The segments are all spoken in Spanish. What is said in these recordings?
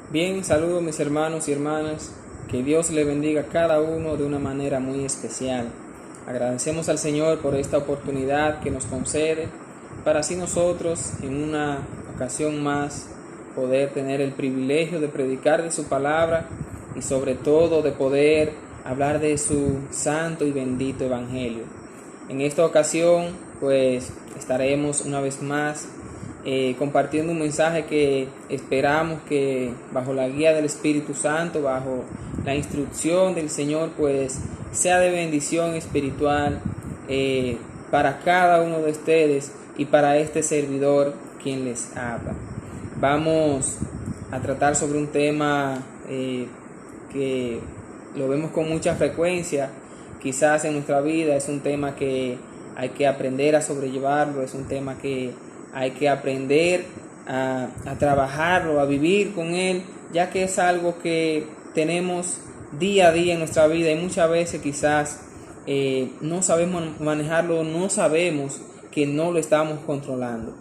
Bien, saludo mis hermanos y hermanas, que Dios le bendiga a cada uno de una manera muy especial. Agradecemos al Señor por esta oportunidad que nos concede para así nosotros en una ocasión más poder tener el privilegio de predicar de su palabra y sobre todo de poder hablar de su santo y bendito evangelio. En esta ocasión pues estaremos una vez más compartiendo un mensaje que esperamos que bajo la guía del Espíritu Santo, bajo la instrucción del Señor, pues sea de bendición espiritual para cada uno de ustedes y para este servidor quien les habla. Vamos a tratar sobre un tema que lo vemos con mucha frecuencia, quizás en nuestra vida. Es un tema que hay que aprender a sobrellevarlo, es un tema que hay que aprender a trabajarlo, a vivir con él, ya que es algo que tenemos día a día en nuestra vida y muchas veces quizás no sabemos manejarlo, no sabemos que no lo estamos controlando.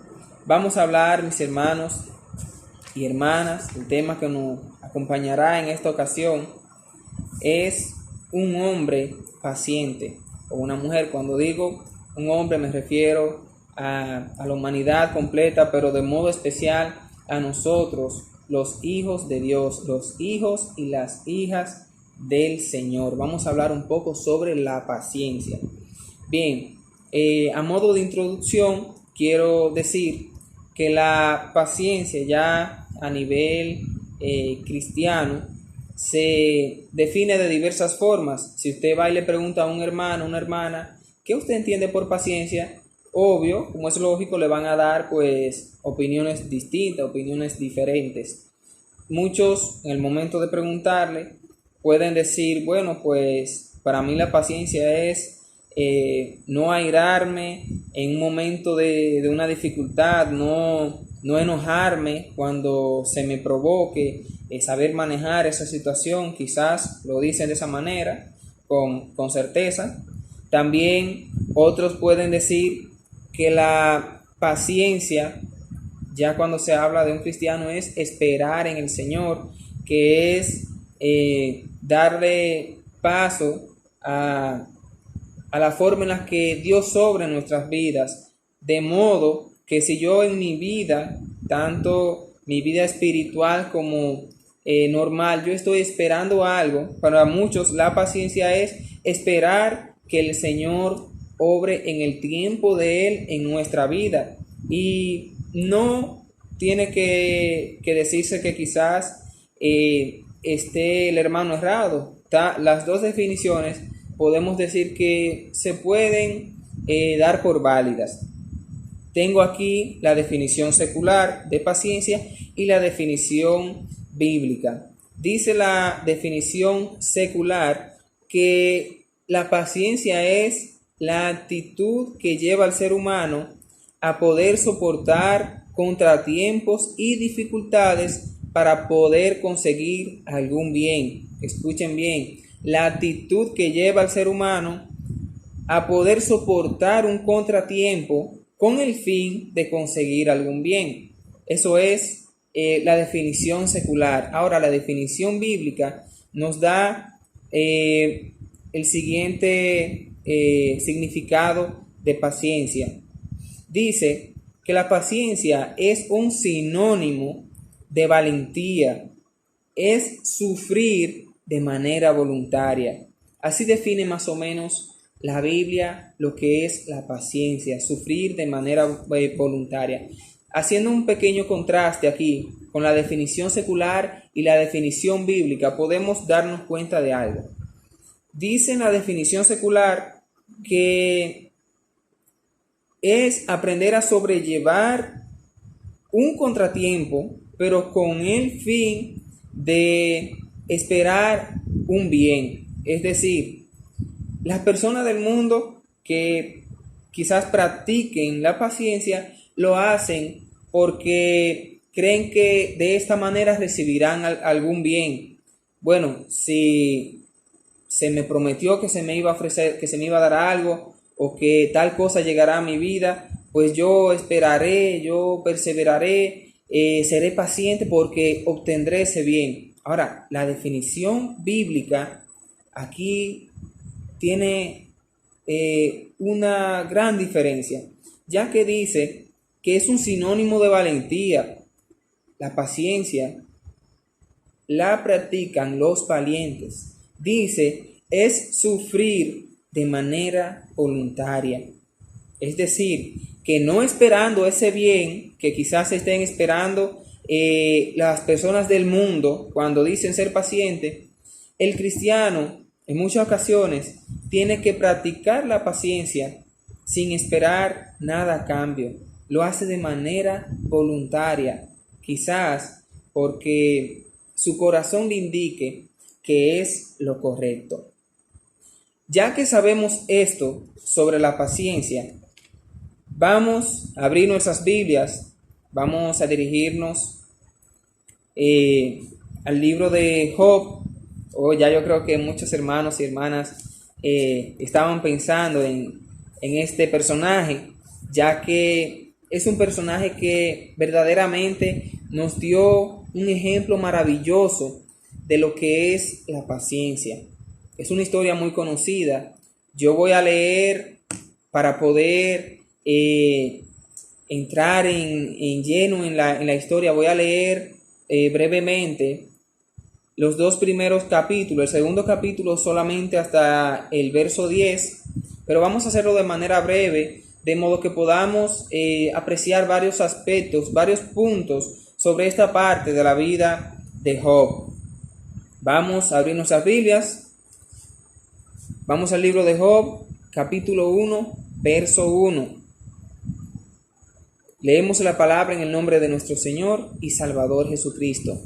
Vamos a hablar, mis hermanos y hermanas, el tema que nos acompañará en esta ocasión es un hombre paciente o una mujer. Cuando digo un hombre me refiero a la humanidad completa, pero de modo especial a nosotros, los hijos de Dios, los hijos y las hijas del Señor. Vamos a hablar un poco sobre la paciencia. Bien, a modo de introducción, quiero decir que la paciencia ya a nivel cristiano se define de diversas formas. Si usted va y le pregunta a un hermano, una hermana, ¿qué usted entiende por paciencia? Obvio, como es lógico, le van a dar pues opiniones distintas, opiniones diferentes. Muchos en el momento de preguntarle pueden decir, bueno, pues para mí la paciencia es no airarme en un momento de una dificultad, no enojarme cuando se me provoque, saber manejar esa situación. Quizás lo dicen de esa manera, con certeza. También otros pueden decir que la paciencia, ya cuando se habla de un cristiano, es esperar en el Señor, que es darle paso a la forma en la que Dios obra en nuestras vidas, de modo que si yo en mi vida, tanto mi vida espiritual como normal, yo estoy esperando algo. Para muchos la paciencia es esperar que el Señor obre en el tiempo de Él en nuestra vida, y no tiene que decirse que quizás esté el hermano errado. Las dos definiciones podemos decir que se pueden dar por válidas. Tengo aquí la definición secular de paciencia y la definición bíblica. Dice la definición secular que la paciencia es la actitud que lleva al ser humano a poder soportar contratiempos y dificultades para poder conseguir algún bien. Escuchen bien, la actitud que lleva al ser humano a poder soportar un contratiempo con el fin de conseguir algún bien. Eso es la definición secular. Ahora, la definición bíblica nos da el siguiente significado de paciencia. Dice que la paciencia es un sinónimo de valentía, es sufrir de manera voluntaria. Así define más o menos la Biblia lo que es la paciencia, sufrir de manera voluntaria. Haciendo un pequeño contraste aquí con la definición secular y la definición bíblica, podemos darnos cuenta de algo. Dice en la definición secular que es aprender a sobrellevar un contratiempo, pero con el fin de esperar un bien. Es decir, las personas del mundo que quizás practiquen la paciencia lo hacen porque creen que de esta manera recibirán algún bien. Bueno, si se me prometió que se me iba a ofrecer, que se me iba a dar algo, o que tal cosa llegará a mi vida, pues yo esperaré, yo perseveraré seré paciente porque obtendré ese bien. Ahora, la definición bíblica aquí tiene una gran diferencia, ya que dice que es un sinónimo de valentía. La paciencia la practican los valientes. Dice, es sufrir de manera voluntaria. Es decir, que no esperando ese bien que quizás estén esperando las personas del mundo cuando dicen ser paciente, el cristiano en muchas ocasiones tiene que practicar la paciencia sin esperar nada a cambio. Lo hace de manera voluntaria, quizás porque su corazón le indique que es lo correcto. Ya que sabemos esto sobre la paciencia, vamos a abrir nuestras Biblias, vamos a dirigirnos al libro de Job. Ya yo creo que muchos hermanos y hermanas estaban pensando en este personaje, ya que es un personaje que verdaderamente nos dio un ejemplo maravilloso de lo que es la paciencia. Es una historia muy conocida. Yo voy a leer para poder entrar en lleno en la historia. Voy a leer brevemente los dos primeros capítulos, el segundo capítulo solamente hasta el verso 10, pero vamos a hacerlo de manera breve, de modo que podamos apreciar varios aspectos, varios puntos sobre esta parte de la vida de Job. Vamos a abrir nuestras Biblias. Vamos al libro de Job, capítulo 1, verso 1. Leemos la palabra en el nombre de nuestro Señor y Salvador Jesucristo.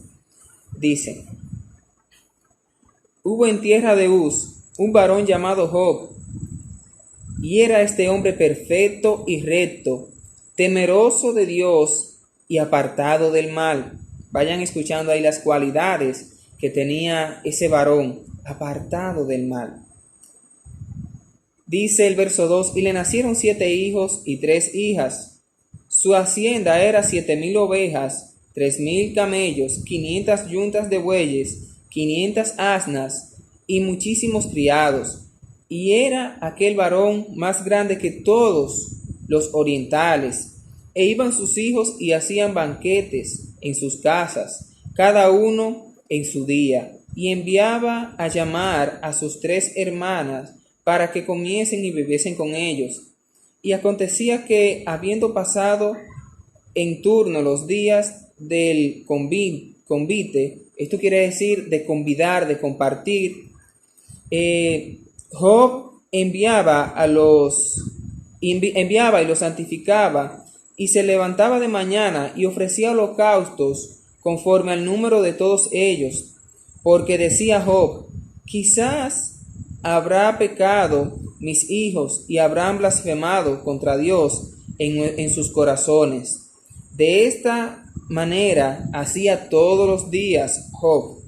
Dice: Hubo en tierra de Uz un varón llamado Job, y era este hombre perfecto y recto, temeroso de Dios y apartado del mal. Vayan escuchando ahí las cualidades que tenía ese varón, apartado del mal. Dice el verso 2, y le nacieron 7 hijos y 3 hijas. Su hacienda era 7,000 ovejas, 3,000 camellos, 500 yuntas de bueyes, 500 asnas y muchísimos criados. Y era aquel varón más grande que todos los orientales. E iban sus hijos y hacían banquetes en sus casas, cada uno en su día. Y enviaba a llamar a sus 3 hermanas para que comiesen y bebiesen con ellos. Y acontecía que, habiendo pasado en turno los días del convite, esto quiere decir de convidar, de compartir, Job enviaba y los santificaba, y se levantaba de mañana y ofrecía holocaustos conforme al número de todos ellos, porque decía Job: quizás habrá pecado mis hijos y habrán blasfemado contra Dios en sus corazones. De esta manera hacía todos los días Job.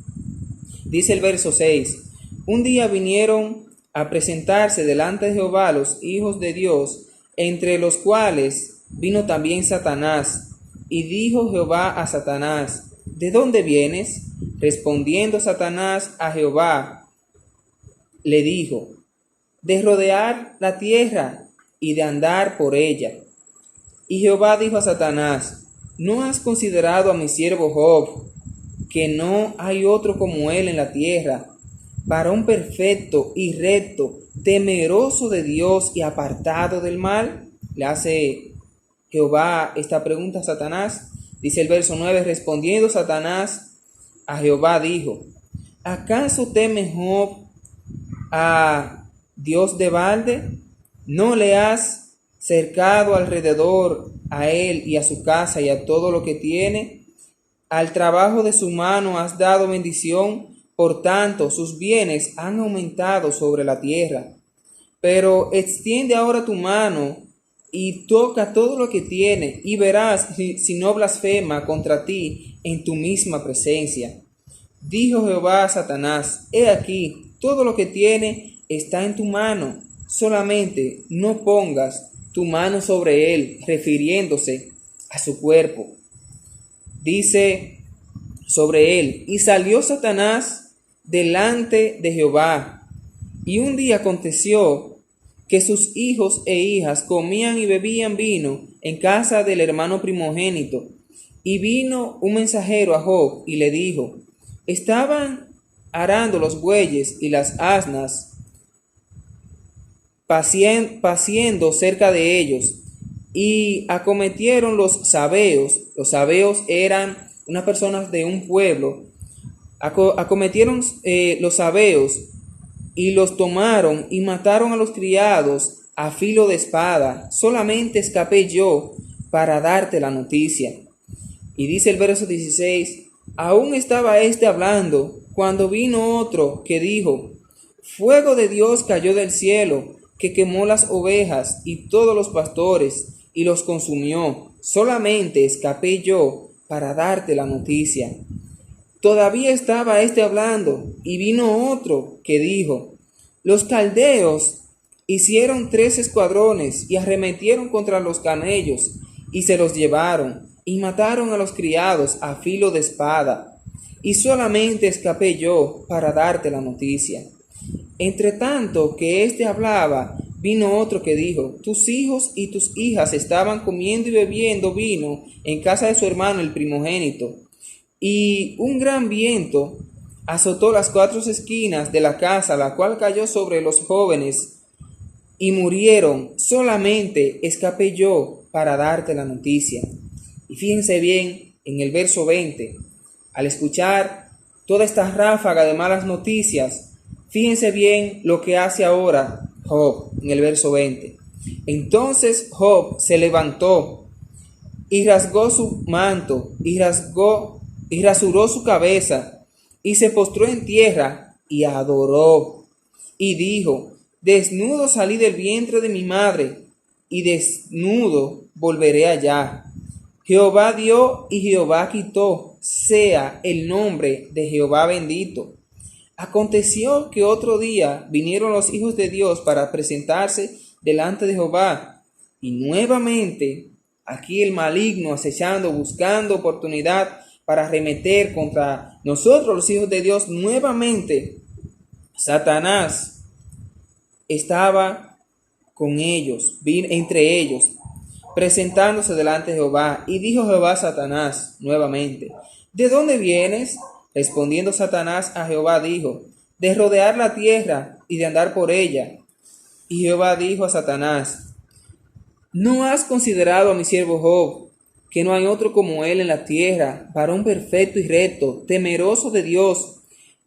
Dice el verso 6: Un día vinieron a presentarse delante de Jehová los hijos de Dios, entre los cuales vino también Satanás. Y dijo Jehová a Satanás: ¿De dónde vienes? Respondiendo Satanás a Jehová, le dijo: de rodear la tierra y de andar por ella. Y Jehová dijo a Satanás: ¿no has considerado a mi siervo Job, que no hay otro como él en la tierra, varón perfecto y recto, temeroso de Dios y apartado del mal? Le hace Jehová esta pregunta a Satanás. Dice el verso 9: respondiendo Satanás a Jehová dijo: ¿acaso teme Job a Dios de balde? ¿No le has cercado alrededor a él y a su casa y a todo lo que tiene? Al trabajo de su mano has dado bendición, por tanto sus bienes han aumentado sobre la tierra. Pero extiende ahora tu mano y toca todo lo que tiene, y verás si no blasfema contra ti en tu misma presencia. Dijo Jehová a Satanás: he aquí, todo lo que tiene está en tu mano, solamente no pongas tu mano sobre él, refiriéndose a su cuerpo. dice sobre él: y salió Satanás delante de Jehová. Y un día aconteció que sus hijos e hijas comían y bebían vino en casa del hermano primogénito. Y vino un mensajero a Job y le dijo: estaban arando los bueyes y las asnas paciendo cerca de ellos, y acometieron los sabeos. Los sabeos eran unas personas de un pueblo. Acometieron los sabeos y los tomaron y mataron a los criados a filo de espada. Solamente escapé yo para darte la noticia. Y dice el verso 16: aún estaba éste hablando cuando vino otro que dijo: fuego de Dios cayó del cielo, que quemó las ovejas y todos los pastores y los consumió. Solamente escapé yo para darte la noticia. Todavía estaba éste hablando, y vino otro que dijo: los caldeos hicieron 3 escuadrones y arremetieron contra los camellos y se los llevaron y mataron a los criados a filo de espada. Y solamente escapé yo para darte la noticia. Entre tanto que éste hablaba, vino otro que dijo: tus hijos y tus hijas estaban comiendo y bebiendo vino en casa de su hermano el primogénito. Y un gran viento azotó las 4 esquinas de la casa, la cual cayó sobre los jóvenes y murieron. Solamente escapé yo para darte la noticia. Y fíjense bien en el verso 20, al escuchar toda esta ráfaga de malas noticias, fíjense bien lo que hace ahora Job en el verso 20. Entonces Job se levantó y rasgó su manto y rasuró su cabeza y se postró en tierra y adoró y dijo: desnudo salí del vientre de mi madre y desnudo volveré allá. Jehová dio y Jehová quitó, sea el nombre de Jehová bendito. Aconteció que otro día vinieron los hijos de Dios para presentarse delante de Jehová, y nuevamente aquí el maligno acechando, buscando oportunidad para arremeter contra nosotros los hijos de Dios. Nuevamente Satanás estaba con ellos, entre ellos, presentándose delante de Jehová. Y dijo Jehová a Satanás nuevamente: ¿de dónde vienes? Respondiendo Satanás a Jehová dijo: de rodear la tierra y de andar por ella. Y Jehová dijo a Satanás: ¿no has considerado a mi siervo Job, que no hay otro como él en la tierra, varón perfecto y recto, temeroso de Dios,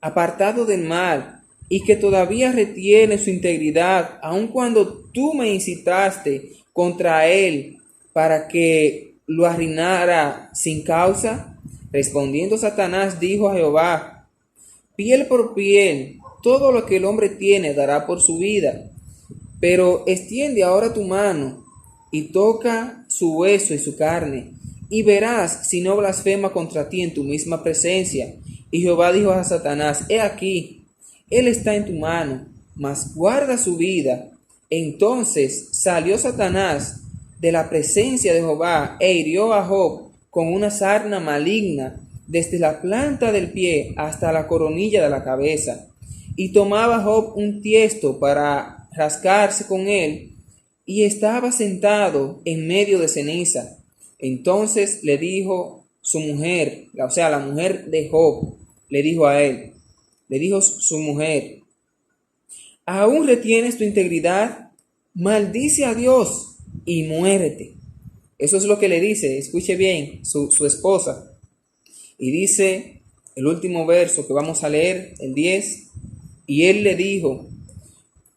apartado del mal, y que todavía retiene su integridad, aun cuando tú me incitaste contra él para que lo arruinara sin causa? Respondiendo Satanás dijo a Jehová: piel por piel, todo lo que el hombre tiene dará por su vida. Pero extiende ahora tu mano y toca su hueso y su carne, y verás si no blasfema contra ti en tu misma presencia. Y Jehová dijo a Satanás: he aquí, él está en tu mano, mas guarda su vida. Entonces salió Satanás de la presencia de Jehová e hirió a Job con una sarna maligna desde la planta del pie hasta la coronilla de la cabeza. Y tomaba Job un tiesto para rascarse con él, y estaba sentado en medio de ceniza. Entonces le dijo su mujer, o sea, la mujer de Job, le dijo a él, le dijo su mujer: ¿aún retienes tu integridad? Maldice a Dios y muérete. Eso es lo que le dice, escuche bien, su esposa. Y dice el último verso que vamos a leer, el 10, y él le dijo: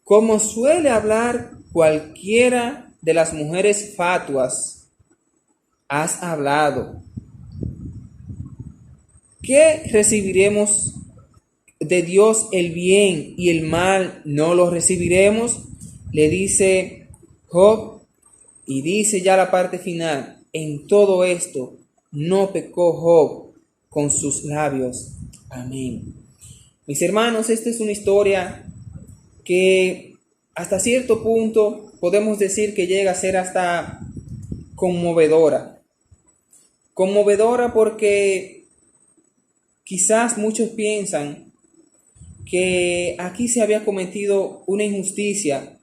como suele hablar cualquiera de las mujeres fatuas, has hablado. ¿Qué recibiremos de Dios? El bien, y el mal no lo recibiremos, le dice Job. Y dice ya la parte final: en todo esto no pecó Job con sus labios. Amén. Mis hermanos, esta es una historia que hasta cierto punto podemos decir que llega a ser hasta conmovedora. Conmovedora porque quizás muchos piensan que aquí se había cometido una injusticia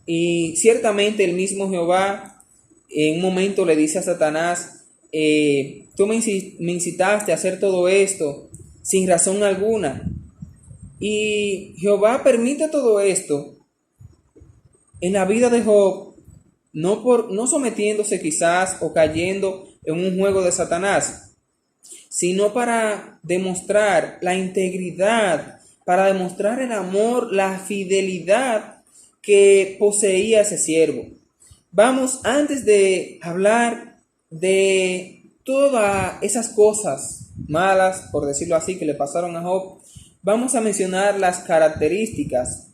y ciertamente el mismo Jehová en un momento le dice a Satanás, tú me incitaste a hacer todo esto sin razón alguna. Y Jehová permite todo esto en la vida de Job, no sometiéndose quizás o cayendo en un juego de Satanás, sino para demostrar la integridad, para demostrar el amor, la fidelidad que poseía ese siervo. Vamos, antes de hablar de todas esas cosas malas, por decirlo así, que le pasaron a Job, vamos a mencionar las características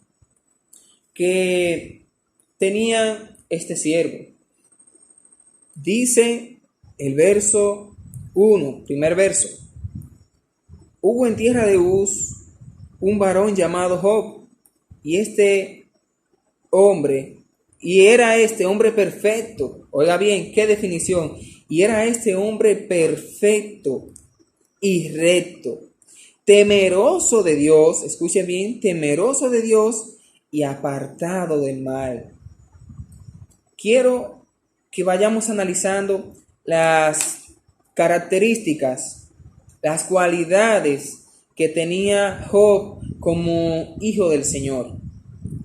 que tenía este siervo. Dice el verso 1, primer verso: hubo en tierra de Uz un varón llamado Job, y era este hombre perfecto. Oiga bien, qué definición. Y era este hombre perfecto y recto, temeroso de Dios, escuche bien, temeroso de Dios y apartado del mal. Quiero que vayamos analizando las características, las cualidades que tenía Job como hijo del Señor.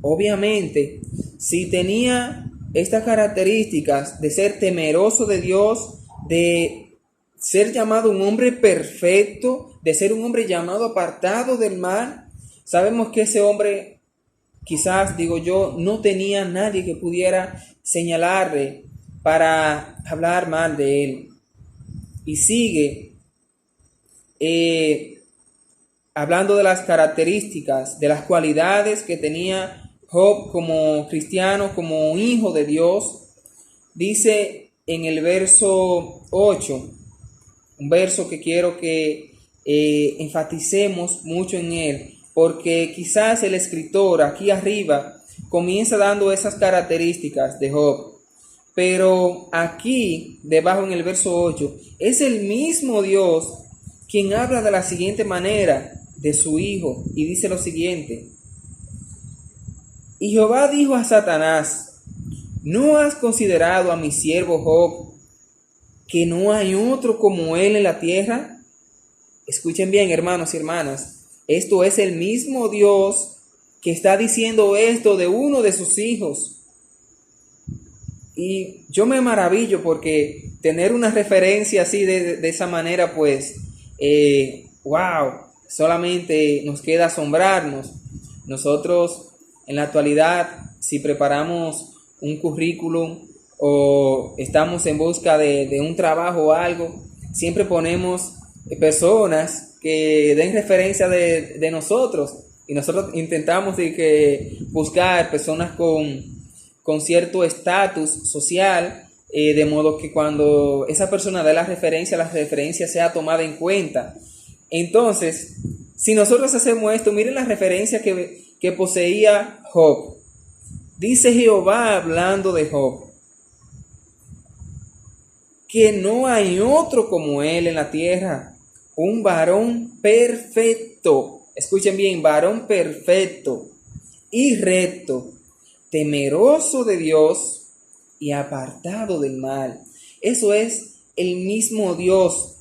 Obviamente, si tenía estas características de ser temeroso de Dios, de ser llamado un hombre perfecto, de ser un hombre llamado apartado del mal, sabemos que ese hombre, quizás digo yo, no tenía nadie que pudiera señalarle para hablar mal de él. Y sigue hablando de las características, de las cualidades que tenía Job como cristiano, como hijo de Dios. Dice en el verso 8, un verso que quiero que enfaticemos mucho en él, porque quizás el escritor aquí arriba comienza dando esas características de Job, pero aquí debajo en el verso 8 es el mismo Dios quien habla de la siguiente manera de su hijo, y dice lo siguiente: y Jehová dijo a Satanás, ¿no has considerado a mi siervo Job, que no hay otro como él en la tierra? Escuchen bien, hermanos y hermanas, esto es el mismo Dios que está diciendo esto de uno de sus hijos. Y yo me maravillo porque tener una referencia así de esa manera, pues, wow, solamente nos queda asombrarnos. Nosotros en la actualidad, si preparamos un currículum o estamos en busca de un trabajo o algo, siempre ponemos personas que den referencia de nosotros, y nosotros intentamos buscar personas con cierto estatus social, de modo que cuando esa persona dé la referencia sea tomada en cuenta. Entonces, si nosotros hacemos esto, miren la referencia que poseía Job. Dice Jehová hablando de Job, que no hay otro como él en la tierra, un varón perfecto. Escuchen bien, varón perfecto y recto, temeroso de Dios y apartado del mal. Eso es el mismo Dios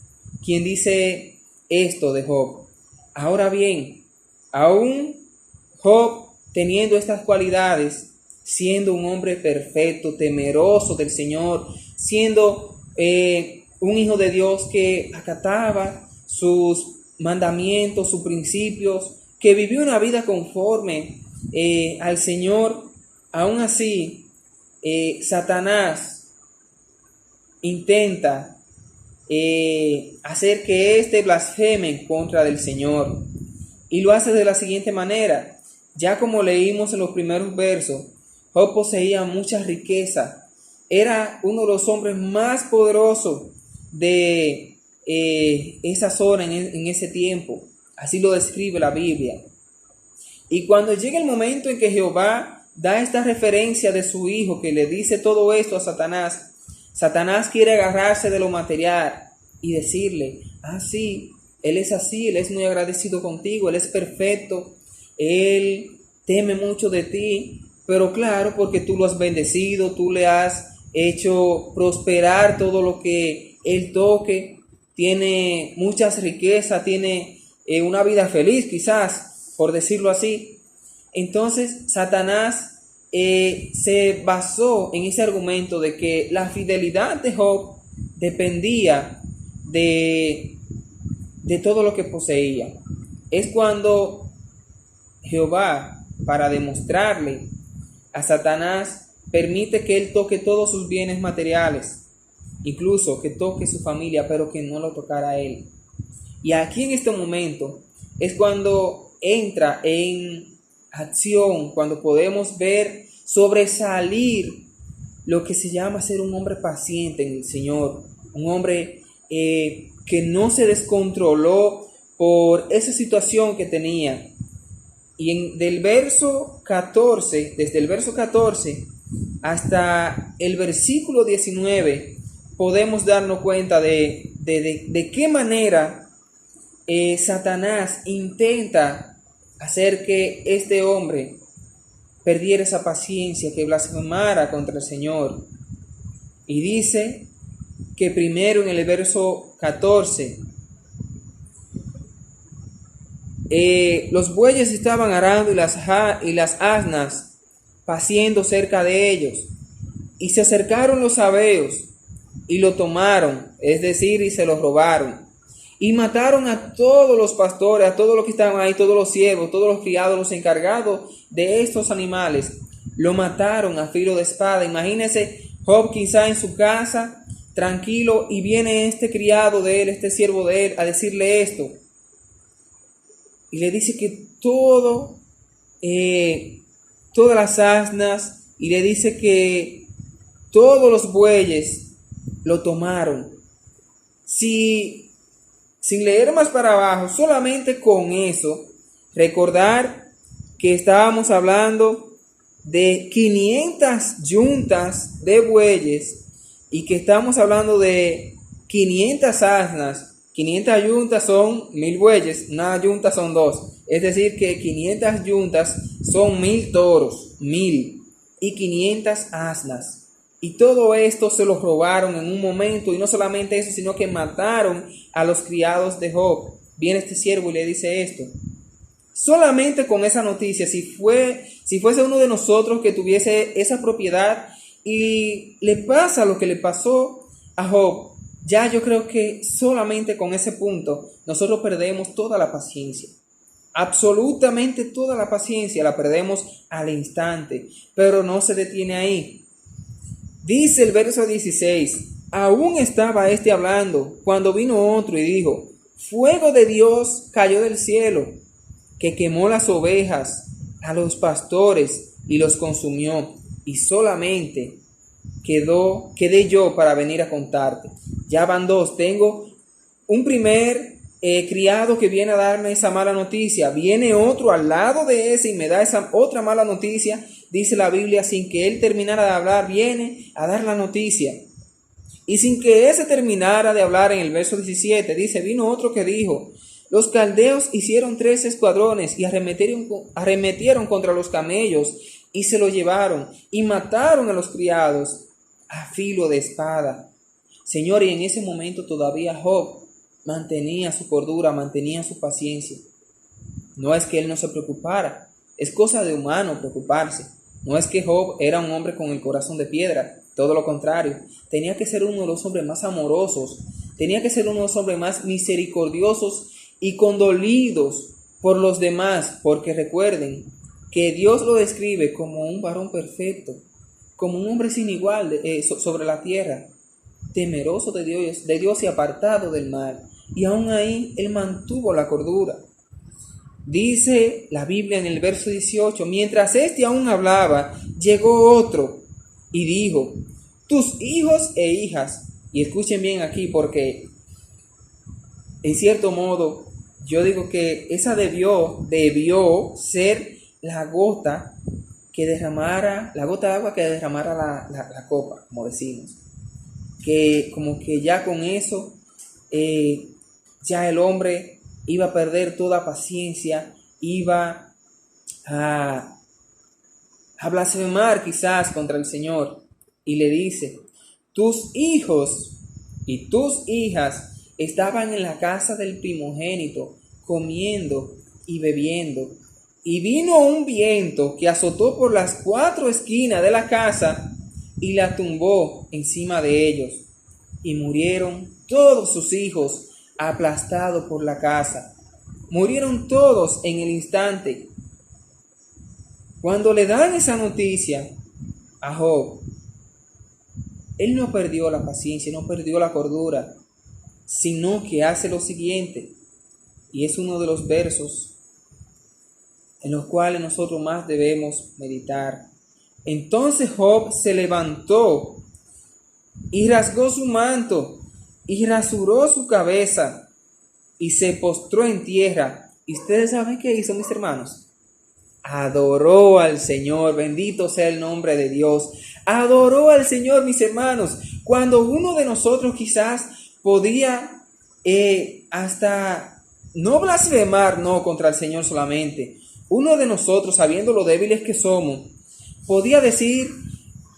quien dice esto de Job. Ahora bien, aún Job, teniendo estas cualidades, siendo un hombre perfecto, temeroso del Señor, siendo un hijo de Dios que acataba sus mandamientos, sus principios, que vivió una vida conforme al Señor, aún así, Satanás intenta hacer que éste blasfeme en contra del Señor, y lo hace de la siguiente manera. Ya como leímos en los primeros versos, Job poseía mucha riqueza, era uno de los hombres más poderosos de esa zona en ese tiempo, así lo describe la Biblia. Y cuando llega el momento en que Jehová da esta referencia de su hijo, que le dice todo esto a Satanás, Satanás quiere agarrarse de lo material y decirle, sí, él es así, él es muy agradecido contigo, él es perfecto, él teme mucho de ti, pero claro, porque tú lo has bendecido, tú le has hecho prosperar todo lo que él toque, tiene muchas riquezas, tiene una vida feliz quizás, por decirlo así. Entonces Satanás se basó en ese argumento de que la fidelidad de Job dependía de todo lo que poseía. Es cuando Jehová, para demostrarle a Satanás, permite que él toque todos sus bienes materiales, incluso que toque su familia, pero que no lo tocara a él. Y aquí en este momento es cuando entra en acción, cuando podemos ver sobresalir lo que se llama ser un hombre paciente en el Señor, un hombre que no se descontroló por esa situación que tenía. Y del verso 14, desde el verso 14 hasta el versículo 19, podemos darnos cuenta de qué manera Satanás intenta hacer que este hombre perdiera esa paciencia, que blasfemara contra el Señor. Y dice que primero en el verso 14, los bueyes estaban arando y las asnas paciendo cerca de ellos. Y se acercaron los sabeos y lo tomaron, es decir, y se lo robaron. Y mataron a todos los pastores, a todos los que estaban ahí, todos los siervos, todos los criados, los encargados de estos animales. Lo mataron a filo de espada. Imagínense Job quizá en su casa, tranquilo, y viene este criado de él, este siervo de él, a decirle esto. Y le dice que todas las asnas, y le dice que todos los bueyes lo tomaron. Sin leer más para abajo, solamente con eso, recordar que estábamos hablando de 500 yuntas de bueyes y que estamos hablando de 500 asnas. 500 yuntas son 1000 bueyes, una yunta son 2. Es decir, que 500 yuntas son 1000 toros, 1000 y 500 asnas. Y todo esto se lo robaron en un momento, y no solamente eso, sino que mataron a los criados de Job. Viene este siervo y le dice esto. Solamente con esa noticia, si fuese uno de nosotros que tuviese esa propiedad y le pasa lo que le pasó a Job, ya yo creo que solamente con ese punto nosotros perdemos toda la paciencia. Absolutamente toda la paciencia la perdemos al instante, pero no se detiene ahí. Dice el verso 16, aún estaba este hablando cuando vino otro y dijo, fuego de Dios cayó del cielo, que quemó las ovejas, a los pastores y los consumió, y solamente quedé yo para venir a contarte. Ya van dos, tengo un primer criado que viene a darme esa mala noticia, viene otro al lado de ese y me da esa otra mala noticia. Dice la Biblia, sin que él terminara de hablar, viene a dar la noticia. Y sin que ese terminara de hablar, en el verso 17, dice, vino otro que dijo, los caldeos hicieron 3 escuadrones y arremetieron contra los camellos y se lo llevaron y mataron a los criados a filo de espada. Señor, y en ese momento todavía Job mantenía su cordura, mantenía su paciencia. No es que él no se preocupara, es cosa de humano preocuparse. No es que Job era un hombre con el corazón de piedra, todo lo contrario. Tenía que ser uno de los hombres más amorosos, tenía que ser uno de los hombres más misericordiosos y condolidos por los demás, porque recuerden que Dios lo describe como un varón perfecto, como un hombre sin igual sobre la tierra, temeroso de Dios y apartado del mal. Y aún ahí él mantuvo la cordura. Dice la Biblia en el verso 18, mientras éste aún hablaba, llegó otro y dijo, tus hijos e hijas, y escuchen bien aquí porque en cierto modo yo digo que esa debió ser la gota que derramara, la gota de agua que derramara la copa, como decimos. que como que ya con eso, ya el hombre iba a perder toda paciencia, iba a blasfemar quizás contra el Señor. Y le dice: tus hijos y tus hijas estaban en la casa del primogénito, comiendo y bebiendo. Y vino un viento que azotó por las 4 esquinas de la casa y la tumbó encima de ellos. Y murieron todos sus hijos aplastados por la casa. Murieron todos en el instante. Cuando le dan esa noticia a Job, él no perdió la paciencia, no perdió la cordura, sino que hace lo siguiente, y es uno de los versos en los cuales nosotros más debemos meditar. Entonces Job se levantó y rasgó su manto y rasuró su cabeza y se postró en tierra. ¿Y ustedes saben qué hizo, mis hermanos? Adoró al Señor, bendito sea el nombre de Dios. Adoró al Señor, mis hermanos. Cuando uno de nosotros quizás podía hasta no blasfemar, no contra el Señor solamente. Uno de nosotros, sabiendo lo débiles que somos, podía decir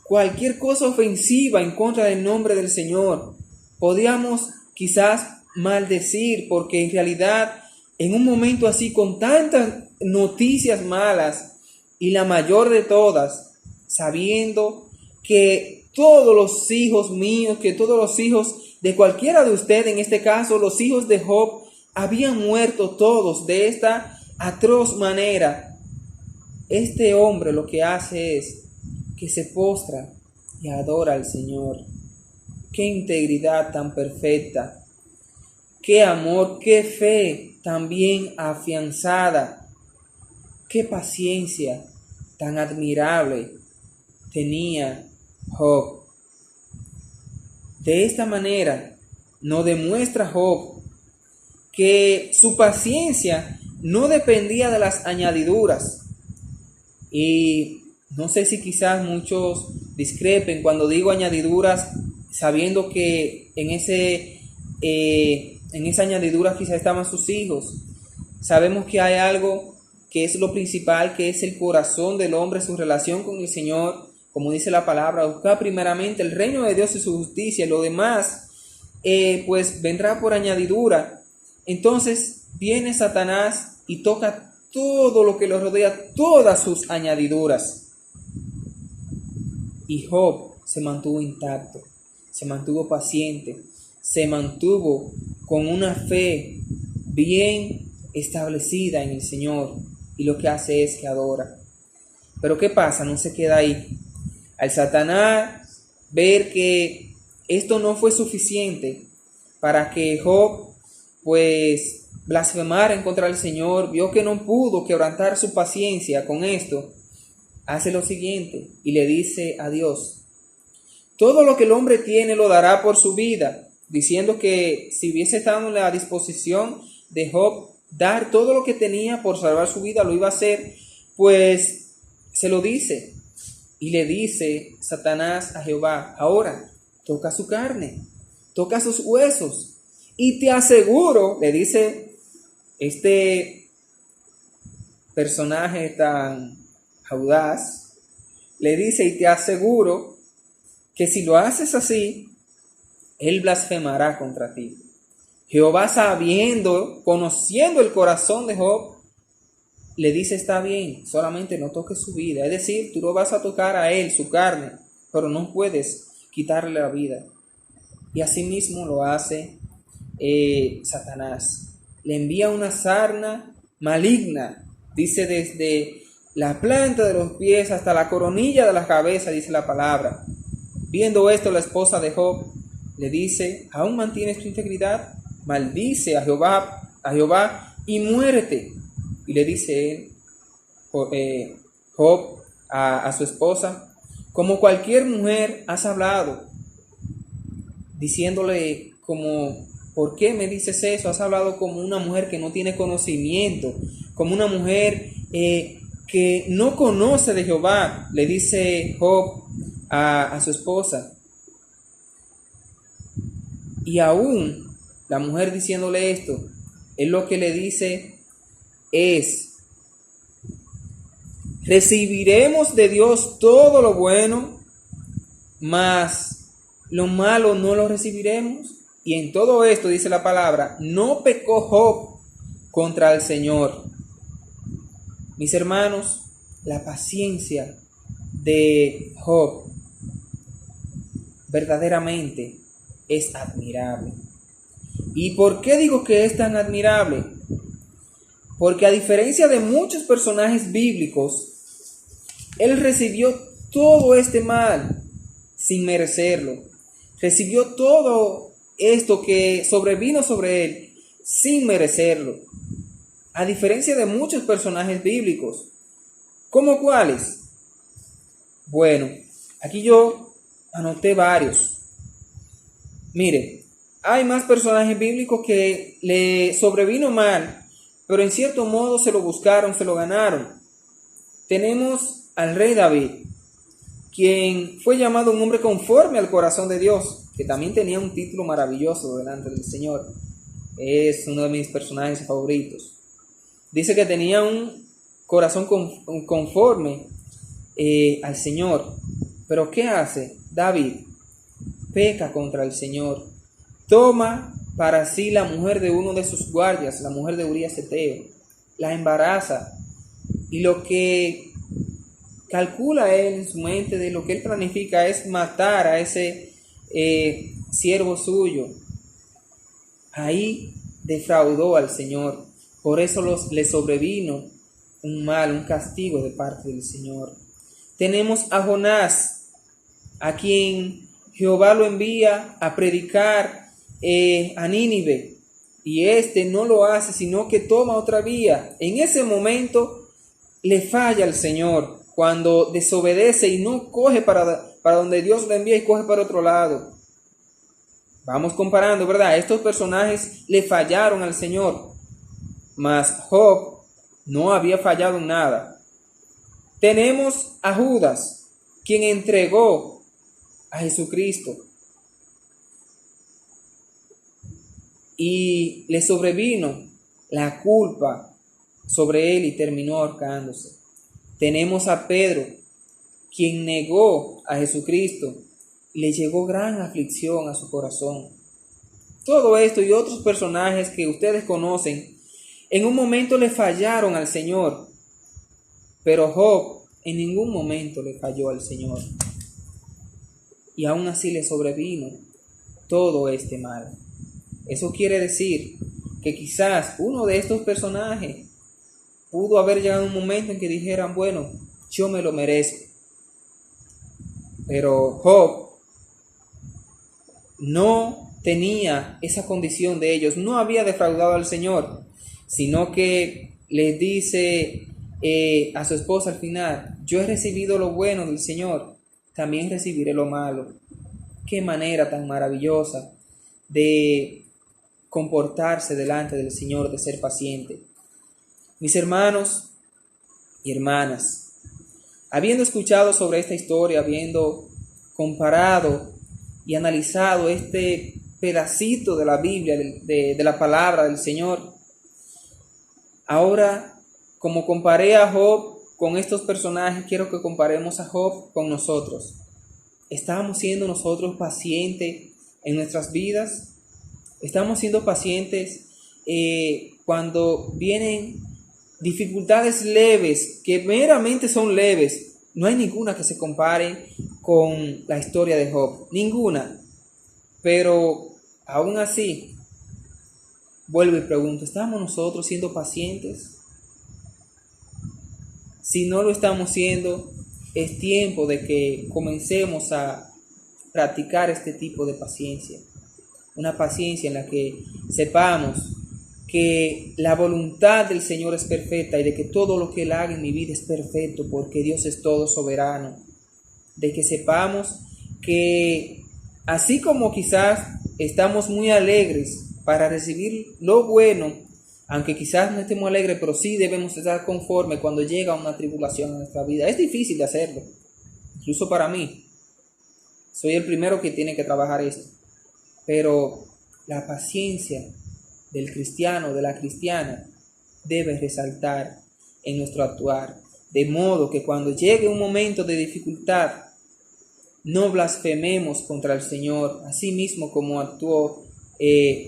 cualquier cosa ofensiva en contra del nombre del Señor. Podíamos quizás maldecir, porque en realidad en un momento así, con tantas noticias malas, y la mayor de todas, sabiendo que todos los hijos míos, que todos los hijos de cualquiera de ustedes, en este caso los hijos de Job, habían muerto todos de esta atroz manera, este hombre lo que hace es que se postra y adora al Señor. Qué integridad tan perfecta, qué amor, qué fe tan bien afianzada, qué paciencia tan admirable tenía Job. De esta manera nos demuestra Job que su paciencia no dependía de las añadiduras. Y no sé si quizás muchos discrepen cuando digo añadiduras, sabiendo que en esa añadidura quizás estaban sus hijos. Sabemos que hay algo que es lo principal, que es el corazón del hombre, su relación con el Señor. Como dice la palabra, buscar primeramente el reino de Dios y su justicia, y lo demás pues vendrá por añadidura. Entonces viene Satanás y toca todo lo que lo rodea, todas sus añadiduras. Y Job se mantuvo intacto, se mantuvo paciente, se mantuvo con una fe bien establecida en el Señor, y lo que hace es que adora. Pero ¿qué pasa? No se queda ahí. Al Satanás ver que esto no fue suficiente para que Job pues blasfemara en contra del Señor, vio que no pudo quebrantar su paciencia con esto, hace lo siguiente y le dice a Dios: todo lo que el hombre tiene lo dará por su vida, diciendo que si hubiese estado en la disposición de Job dar todo lo que tenía por salvar su vida, lo iba a hacer. Pues se lo dice, y le dice Satanás a Jehová: ahora toca su carne, toca sus huesos, y te aseguro, le dice este personaje tan audaz, le dice: y te aseguro que si lo haces así, él blasfemará contra ti. Jehová, sabiendo, conociendo el corazón de Job, le dice: está bien, solamente no toques su vida. Es decir, tú lo vas a tocar a él, su carne, pero no puedes quitarle la vida. Y asimismo lo hace Satanás. Le envía una sarna maligna, dice, desde la planta de los pies hasta la coronilla de la cabeza, dice la palabra. Viendo esto, la esposa de Job le dice: ¿aún mantienes tu integridad? Maldice a Jehová y muérete. Y le dice Job a su esposa: como cualquier mujer has hablado, diciéndole como: ¿por qué me dices eso? Has hablado como una mujer que no tiene conocimiento, como una mujer que no conoce de Jehová, le dice Job a su esposa. Y aún la mujer diciéndole esto, él lo que le dice es: recibiremos de Dios todo lo bueno, mas lo malo no lo recibiremos. Y en todo esto, dice la palabra, no pecó Job contra el Señor. Mis hermanos, la paciencia de Job verdaderamente es admirable. ¿Y por qué digo que es tan admirable? Porque a diferencia de muchos personajes bíblicos, él recibió todo este mal sin merecerlo. Recibió todo esto que sobrevino sobre él sin merecerlo. A diferencia de muchos personajes bíblicos. ¿Cómo cuáles? Bueno, aquí yo anoté varios. Mire, hay más personajes bíblicos que le sobrevino mal, pero en cierto modo se lo buscaron, se lo ganaron. Tenemos al rey David, quien fue llamado un hombre conforme al corazón de Dios, que también tenía un título maravilloso delante del Señor. Es uno de mis personajes favoritos. Dice que tenía un corazón conforme al Señor. Pero ¿qué hace David? Peca contra el Señor. Toma para sí la mujer de uno de sus guardias, la mujer de Urías Eteo. La embaraza. Y lo que calcula él en su mente, de lo que él planifica, es matar a ese siervo suyo. Ahí defraudó al Señor. Por eso le sobrevino un mal, un castigo de parte del Señor. Tenemos a Jonás, a quien Jehová lo envía a predicar a Nínive, y este no lo hace, sino que toma otra vía. En ese momento le falla al Señor, cuando desobedece y no coge para donde Dios lo envía y coge para otro lado. Vamos comparando, ¿verdad? Estos personajes le fallaron al Señor, mas Job no había fallado en nada. Tenemos a Judas, quien entregó a Jesucristo y le sobrevino la culpa sobre él y terminó ahorcándose. Tenemos a Pedro, quien negó a Jesucristo y le llegó gran aflicción a su corazón. Todo esto y otros personajes que ustedes conocen, en un momento le fallaron al Señor, pero Job en ningún momento le falló al Señor. Y aún así le sobrevino todo este mal. Eso quiere decir que quizás uno de estos personajes pudo haber llegado un momento en que dijeran: bueno, yo me lo merezco. Pero Job no tenía esa condición de ellos, no había defraudado al Señor, sino que les dice a su esposa al final: yo he recibido lo bueno del Señor, también recibiré lo malo. Qué manera tan maravillosa de comportarse delante del Señor, de ser paciente. Mis hermanos y hermanas, habiendo escuchado sobre esta historia, habiendo comparado y analizado este pedacito de la Biblia, de la palabra del Señor, ahora, como comparé a Job con estos personajes, quiero que comparemos a Job con nosotros. ¿Estamos siendo nosotros pacientes en nuestras vidas? ¿Estamos siendo pacientes cuando vienen dificultades leves, que meramente son leves? No hay ninguna que se compare con la historia de Job, ninguna. Pero aún así, vuelvo y pregunto: ¿estamos nosotros siendo pacientes? Si no lo estamos siendo, es tiempo de que comencemos a practicar este tipo de paciencia. Una paciencia en la que sepamos que la voluntad del Señor es perfecta y de que todo lo que Él haga en mi vida es perfecto, porque Dios es todo soberano. De que sepamos que así como quizás estamos muy alegres para recibir lo bueno, aunque quizás no estemos alegres, pero sí debemos estar conformes cuando llega una tribulación en nuestra vida. Es difícil de hacerlo, incluso para mí. Soy el primero que tiene que trabajar esto. Pero la paciencia del cristiano, de la cristiana, debe resaltar en nuestro actuar, de modo que cuando llegue un momento de dificultad, no blasfememos contra el Señor, así mismo como actuó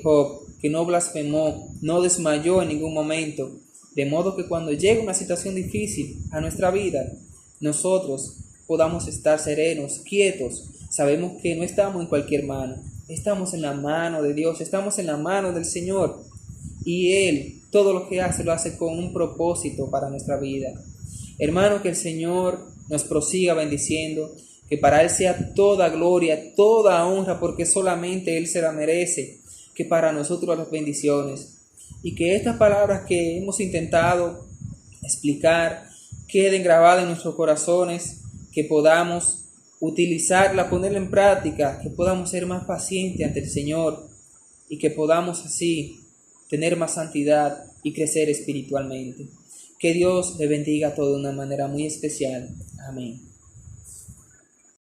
Job, que no blasfemó, no desmayó en ningún momento, de modo que cuando llegue una situación difícil a nuestra vida, nosotros podamos estar serenos, quietos. Sabemos que no estamos en cualquier mano, estamos en la mano de Dios, estamos en la mano del Señor, y Él todo lo que hace lo hace con un propósito para nuestra vida. Hermano, que el Señor nos prosiga bendiciendo, que para Él sea toda gloria, toda honra, porque solamente Él se la merece, que para nosotros las bendiciones. Y que estas palabras que hemos intentado explicar queden grabadas en nuestros corazones, que podamos utilizarla, ponerla en práctica, que podamos ser más pacientes ante el Señor y que podamos así tener más santidad y crecer espiritualmente. Que Dios le bendiga a todos de una manera muy especial. Amén.